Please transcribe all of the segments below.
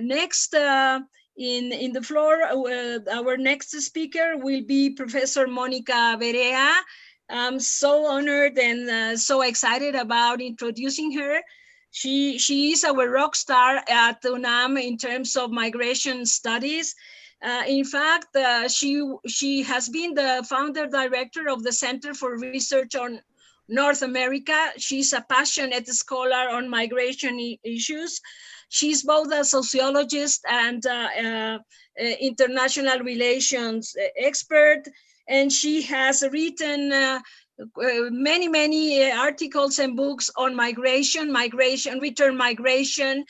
Next, in the floor, our next speaker will be Professor Mónica Verea. I'm so honored and so excited about introducing her. She is our rock star at UNAM in terms of migration studies. In fact, she has been the founder director of the Center for Research on North America. She's a passionate scholar on migration issues. She's both a sociologist and international relations expert, and she has written many articles and books on migration, return migration,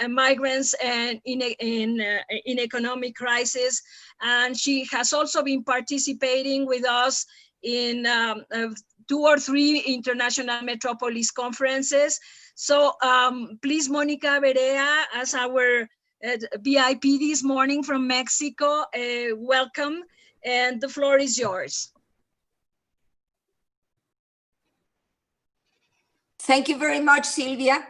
migrants, and in economic crisis. And she has also been participating with us in 2 or 3 international metropolis conferences. So please, Mónica Verea, as our VIP this morning from Mexico, welcome, and the floor is yours. Thank you very much, Sylvia.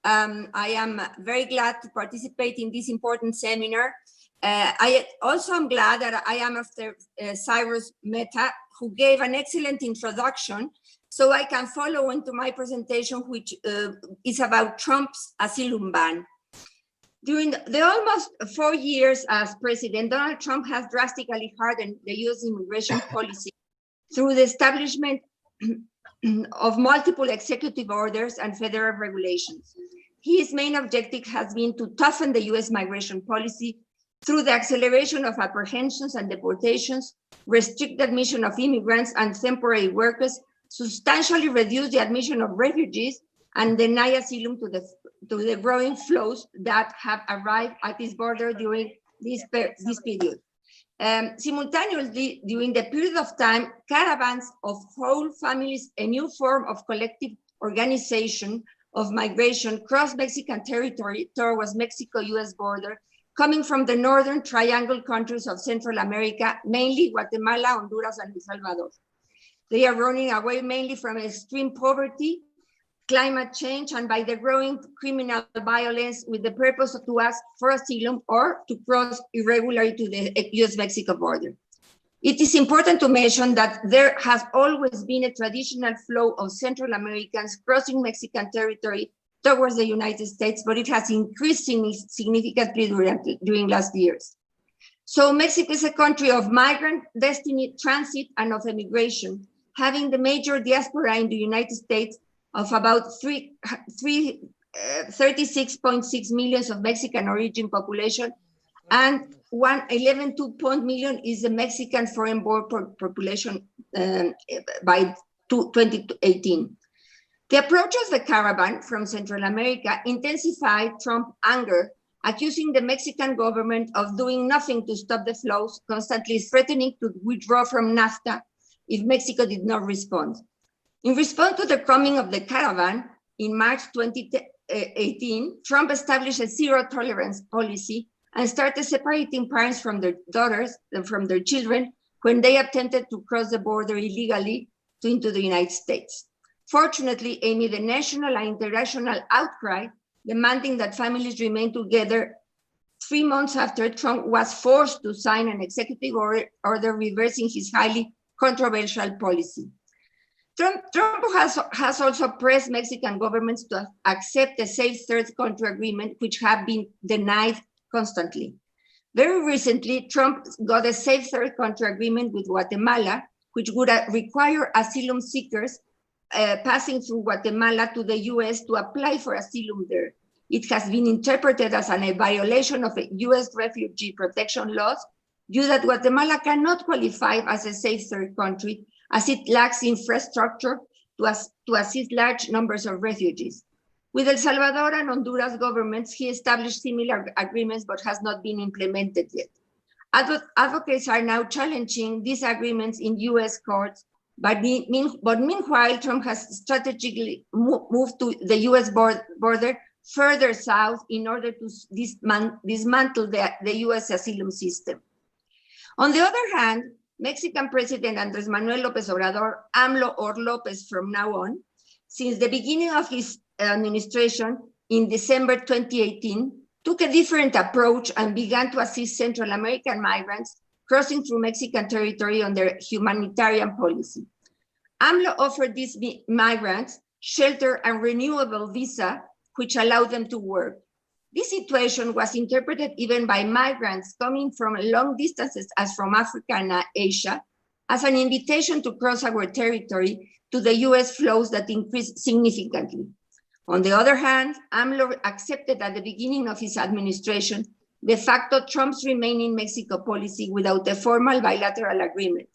I am very glad to participate in this important seminar. I also am glad that I am after Cyrus Mehta, who gave an excellent introduction, so I can follow into my presentation, which is about Trump's asylum ban. During the almost 4 years as president, Donald Trump has drastically hardened the US immigration policy through the establishment of multiple executive orders and federal regulations. His main objective has been to toughen the US migration policy through the acceleration of apprehensions and deportations, restrict the admission of immigrants and temporary workers, substantially reduce the admission of refugees, and deny asylum to the growing flows that have arrived at this border during this period. Simultaneously, during the period of time, caravans of whole families, a new form of collective organization of migration, crossed Mexican territory towards Mexico-US border, coming from the northern triangle countries of Central America, mainly Guatemala, Honduras, and El Salvador. They are running away mainly from extreme poverty, climate change, and by the growing criminal violence, with the purpose to ask for asylum or to cross irregularly to the US-Mexico border. It is important to mention that there has always been a traditional flow of Central Americans crossing Mexican territory towards the United States, but it has increased significantly during last years. So Mexico is a country of migrant destiny, transit, and of immigration, having the major diaspora in the United States of about 36.6 million of Mexican origin population, and 11.2 million is the Mexican foreign-born population by 2018. The approach of the caravan from Central America intensified Trump's anger, accusing the Mexican government of doing nothing to stop the flows, constantly threatening to withdraw from NAFTA if Mexico did not respond. In response to the coming of the caravan, in March 2018, Trump established a zero-tolerance policy and started separating parents from their daughters and from their children when they attempted to cross the border illegally into the United States. Fortunately, amid the national and international outcry demanding that families remain together, 3 months after Trump was forced to sign an executive order reversing his highly controversial policy. Trump has also pressed Mexican governments to accept the safe third country agreement, which have been denied constantly. Very recently, Trump got a safe third country agreement with Guatemala, which would require asylum seekers passing through Guatemala to the US to apply for asylum there. It has been interpreted as a violation of US refugee protection laws, due that Guatemala cannot qualify as a safe third country, as it lacks infrastructure to assist large numbers of refugees. With El Salvador and Honduras governments, he established similar agreements, but has not been implemented yet. Advocates are now challenging these agreements in US courts, but meanwhile, Trump has strategically moved to the US border further south in order to dismantle the US asylum system. On the other hand, Mexican President Andrés Manuel López Obrador, AMLO or López from now on, since the beginning of his administration in December 2018, took a different approach and began to assist Central American migrants crossing through Mexican territory on their humanitarian policy. AMLO offered these migrants shelter and renewable visa, which allowed them to work. This situation was interpreted even by migrants coming from long distances as from Africa and Asia as an invitation to cross our territory to the US flows that increased significantly. On the other hand, AMLO accepted at the beginning of his administration de facto Trump's remain in Mexico policy without a formal bilateral agreement.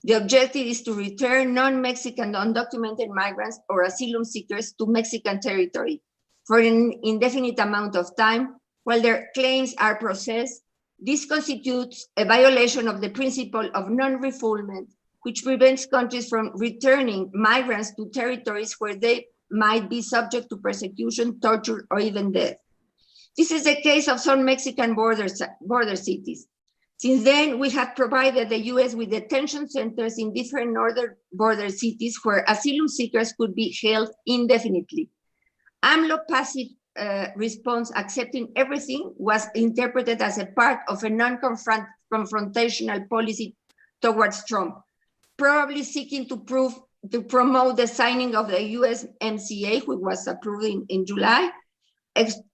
The objective is to return non-Mexican undocumented migrants or asylum seekers to Mexican territory for an indefinite amount of time while their claims are processed. This constitutes a violation of the principle of non-refoulement, which prevents countries from returning migrants to territories where they might be subject to persecution, torture, or even death. This is the case of some Mexican border cities. Since then, we have provided the US with detention centers in different northern border cities where asylum seekers could be held indefinitely. AMLO passive response, accepting everything, was interpreted as a part of a non-confrontational policy towards Trump, probably seeking to promote the signing of the USMCA, which was approved in July,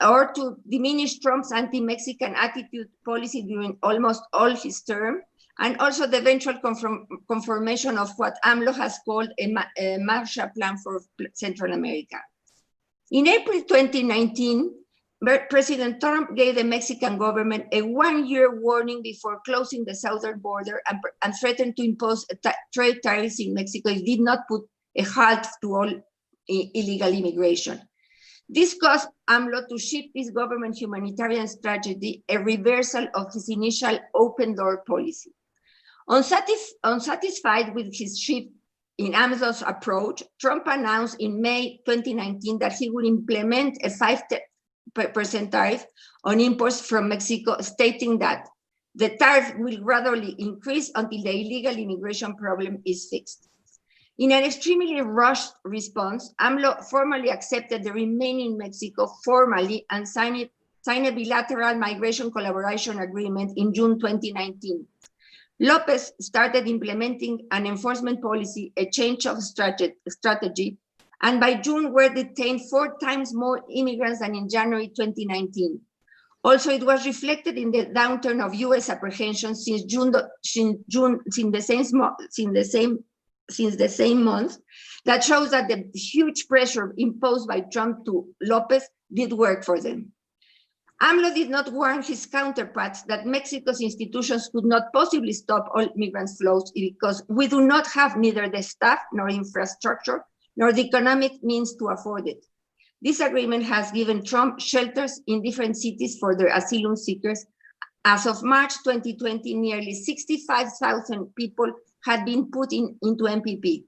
or to diminish Trump's anti-Mexican attitude policy during almost all his term, and also the eventual confirmation of what AMLO has called a Marshall Plan for Central America. In April 2019, President Trump gave the Mexican government a one-year warning before closing the southern border and threatened to impose trade tariffs in Mexico if it did not put a halt to all illegal immigration. This caused AMLO to shift his government humanitarian strategy, a reversal of his initial open door policy. Unsatisfied with his shift in AMLO's approach, Trump announced in May 2019 that he would implement a 5% tariff on imports from Mexico, stating that the tariff will gradually increase until the illegal immigration problem is fixed. In an extremely rushed response, AMLO formally accepted the remain in Mexico formally and signed a bilateral migration collaboration agreement in June 2019. Lopez started implementing an enforcement policy, a change of strategy, and by June were detained 4 times more immigrants than in January 2019. Also, it was reflected in the downturn of US apprehensions since the same month, that shows that the huge pressure imposed by Trump to Lopez did work for them. AMLO did not warn his counterparts that Mexico's institutions could not possibly stop all migrant flows because we do not have neither the staff nor infrastructure nor the economic means to afford it. This agreement has given Trump shelters in different cities for their asylum seekers. As of March 2020, nearly 65,000 people had been put into MPP.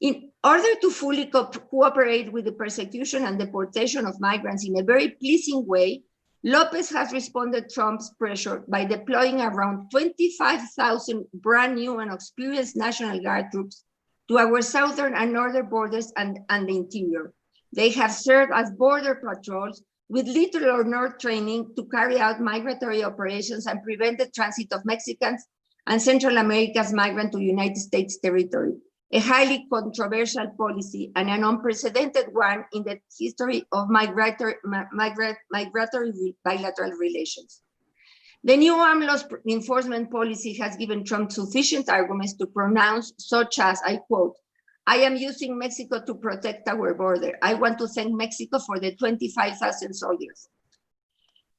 In order to fully cooperate with the persecution and deportation of migrants in a very pleasing way, Lopez has responded to Trump's pressure by deploying around 25,000 brand new and experienced National Guard troops to our southern and northern borders and the interior. They have served as border patrols with little or no training to carry out migratory operations and prevent the transit of Mexicans and Central America's migrants to United States territory, a highly controversial policy and an unprecedented one in the history of migratory bilateral relations. The new AMLO's enforcement policy has given Trump sufficient arguments to pronounce, such as, I quote, "I am using Mexico to protect our border. I want to thank Mexico for the 25,000 soldiers."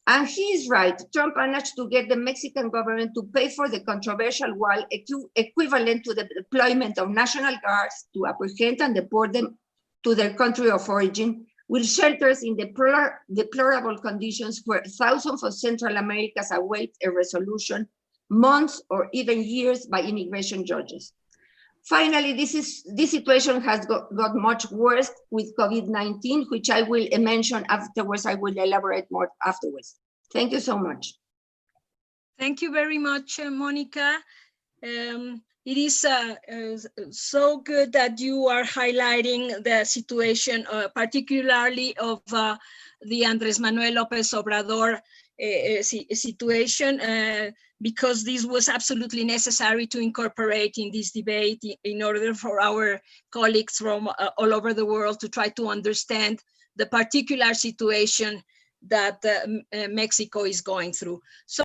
And he is right. Trump managed to get the Mexican government to pay for the controversial wall equivalent to the deployment of National Guards to apprehend and deport them to their country of origin, with shelters in deplorable conditions where thousands of Central Americans await a resolution, months or even years by immigration judges. Finally, this situation has got much worse with COVID-19, which I will mention afterwards. I will elaborate more afterwards. Thank you so much. Thank you very much, Mónica. it is so good that you are highlighting the situation, particularly of the Andrés Manuel López Obrador situation, because this was absolutely necessary to incorporate in this debate in order for our colleagues from all over the world to try to understand the particular situation that Mexico is going through. So